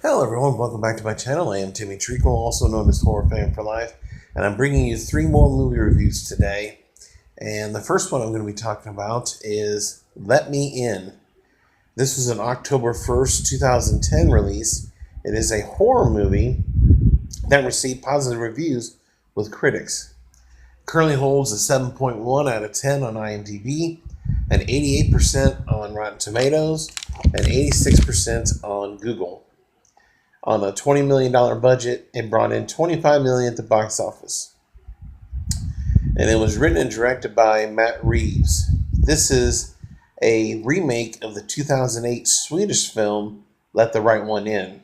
Hello everyone, welcome back to my channel. I am Timmy Treacle, also known as Horror Fan for Life, and I'm bringing you 3 more movie reviews today. And the first one I'm going to be talking about is Let Me In. This was an October 1st, 2010 release. It is a horror movie that received positive reviews with critics. Currently holds a 7.1 out of 10 on IMDb, an 88% on Rotten Tomatoes, and 86% on Google. On a $20 million budget, it brought in $25 million at the box office. And it was written and directed by Matt Reeves. This is a remake of the 2008 Swedish film Let the Right One In.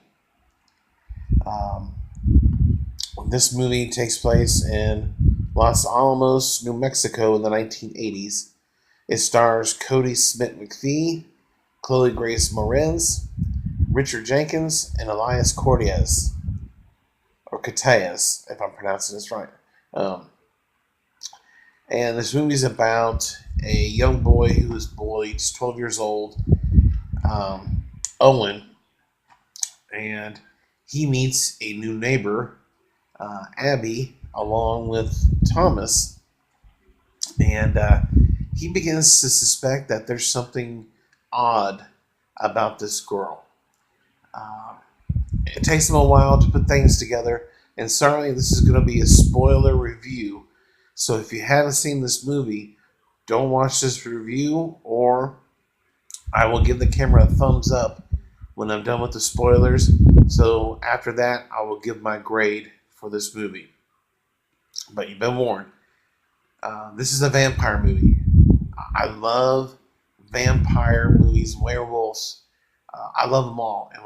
This movie takes place in Los Alamos, New Mexico in the 1980s. It stars Cody Smith-McPhee, Chloe Grace Moretz, Richard Jenkins, and Elias Cortez, or Cortez, if I'm pronouncing this right. And this movie is about a young boy who is bullied. He's 12 years old, Owen, and he meets a new neighbor, Abby, along with Thomas, and he begins to suspect that there's something odd about this girl. It takes him a while to put things together, and certainly this is going to be a spoiler review. So if you haven't seen this movie, don't watch this review, or I will give the camera a thumbs up when I'm done with the spoilers. So after that, I will give my grade for this movie. But you've been warned. This is a vampire movie. I love vampire movies, werewolves. I love them all. And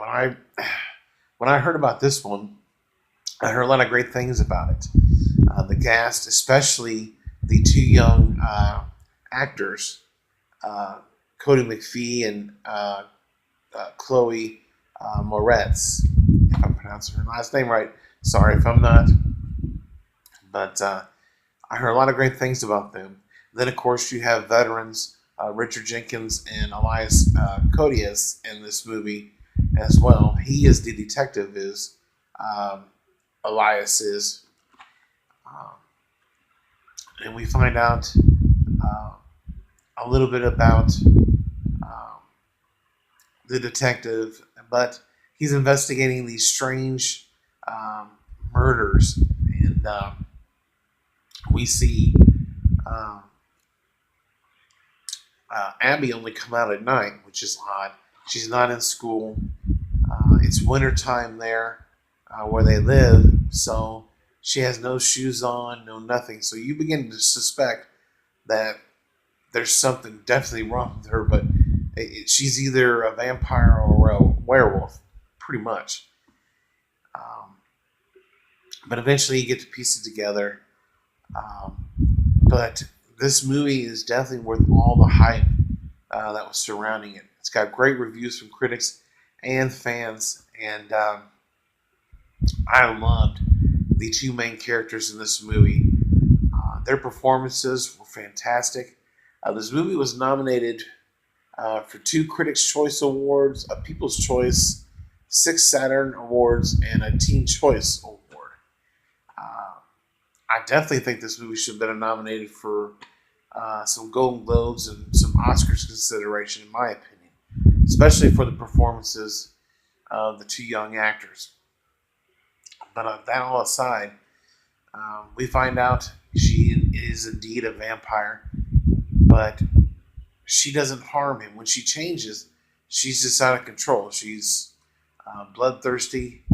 when I heard about this one, I heard a lot of great things about it. The cast, especially the 2 young actors, Cody McPhee and Chloe Moretz, if I'm pronouncing her last name right. Sorry if I'm not. But I heard a lot of great things about them. Then, of course, you have veterans, Richard Jenkins and Elias Cortez in this movie as well. He is the detective, is Elias is. And we find out a little bit about the detective, but he's investigating these strange murders, and we see Abby only come out at night, which is odd. She's not in school. It's wintertime there where they live, so she has no shoes on, no nothing. So you begin to suspect that there's something definitely wrong with her, but she's either a vampire or a werewolf, pretty much. But eventually you get to piece it together. But this movie is definitely worth all the hype that was surrounding it. It's got great reviews from critics and fans, and I loved the 2 main characters in this movie. Their performances were fantastic. This movie was nominated for 2 Critics' Choice Awards, a People's Choice, 6 Saturn Awards, and a Teen Choice Award. I definitely think this movie should have been nominated for some Golden Globes and some Oscars consideration, in my opinion, especially for the performances of the 2 young actors. But that all aside, we find out she is indeed a vampire, but she doesn't harm him. When she changes, she's just out of control. She's bloodthirsty.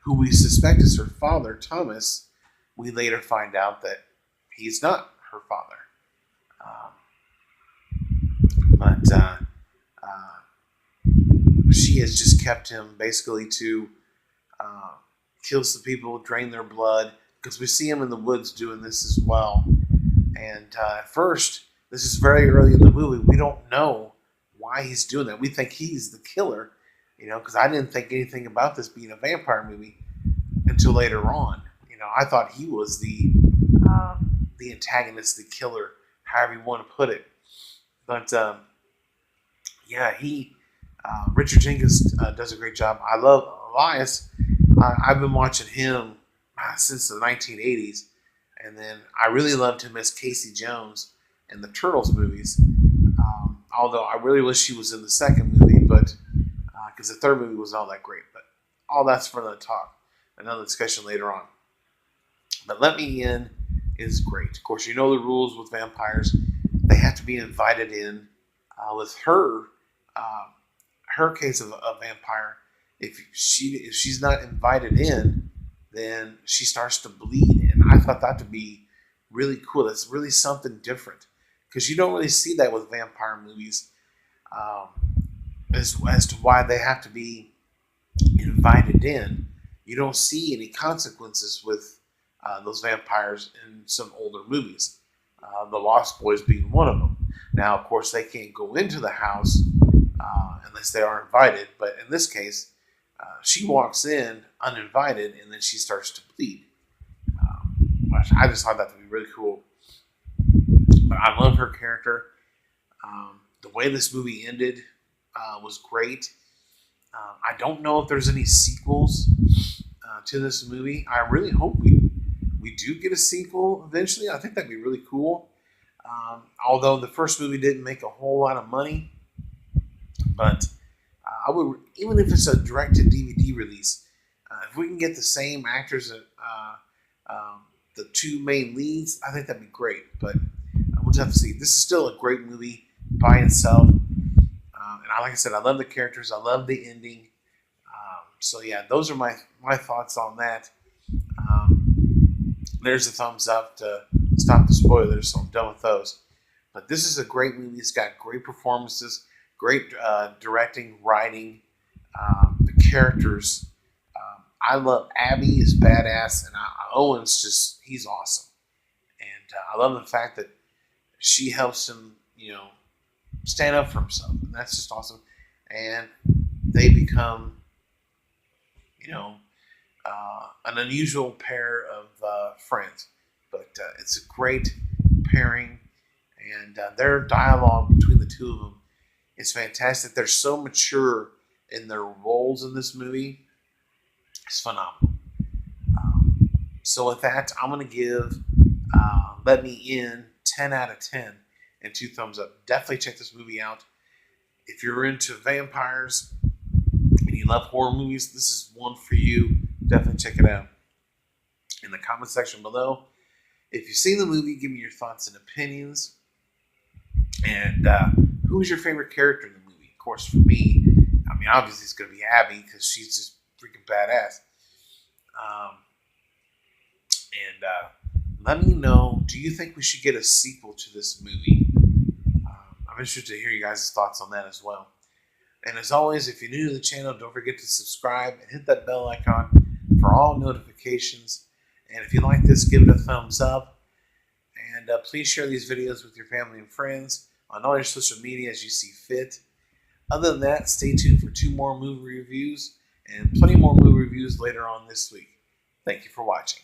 Who we suspect is her father, Thomas, we later find out that he's not her father. But she has just kept him basically to kill some people, drain their blood, because we see him in the woods doing this as well. And at first, this is very early in the movie, we don't know why he's doing that. We think he's the killer, because I didn't think anything about this being a vampire movie until later on. I thought he was the antagonist, the killer, however you want to put it. But yeah, he Richard Jenkins does a great job. I love Elias. I've been watching him since the 1980s, and then I really loved him as Casey Jones in the Turtles movies. Although I really wish he was in the second movie, but because the third movie was not that great. But all that's for another talk, another discussion later on. But Let Me In is great. Of course, you know the rules with vampires; they have to be invited in. With her, her case of a vampire, if she's not invited in, then she starts to bleed, and I thought that to be really cool. That's really something different because you don't really see that with vampire movies, um, as to why they have to be invited in. You don't see any consequences with those vampires in some older movies. The Lost Boys being one of them. Now, of course, they can't go into the house unless they are invited. But in this case, she walks in uninvited, and then she starts to bleed. I just thought that to be really cool. But I love her character. The way this movie ended was great. I don't know if there's any sequels to this movie. I really hope we do get a sequel eventually. I think that'd be really cool. Although the first movie didn't make a whole lot of money, but I would, even if it's a direct-to-DVD release, if we can get the same actors, the two main leads, I think that'd be great. But we'll just have to see. This is still a great movie by itself, and like I said, I love the characters. I love the ending. So yeah, those are my thoughts on that. There's a thumbs up to stop the spoilers, so I'm done with those. But this is a great movie. It's got great performances, great directing, writing, the characters. I love Abby is badass, and Owen's he's awesome. And I love the fact that she helps him, stand up for himself, and that's just awesome. And they become, an unusual pair of friends, but it's a great pairing, and their dialogue between the two of them is fantastic. They're so mature in their roles in this movie. It's phenomenal. So with that, I'm going to give Let Me In 10 out of 10 and 2 thumbs up. Definitely check this movie out. If you're into vampires and you love horror movies, this is one for you. Definitely check it out. In the comment section below, if you've seen the movie, give me your thoughts and opinions. And who's your favorite character in the movie? Of course, for me, obviously it's going to be Abby because she's just freaking badass. Let me know, do you think we should get a sequel to this movie? I'm interested to hear you guys' thoughts on that as well. And as always, if you're new to the channel, don't forget to subscribe and hit that bell icon for all notifications. And if you like this, give it a thumbs up. And please share these videos with your family and friends on all your social media as you see fit. Other than that, stay tuned for 2 more movie reviews and plenty more movie reviews later on this week. Thank you for watching.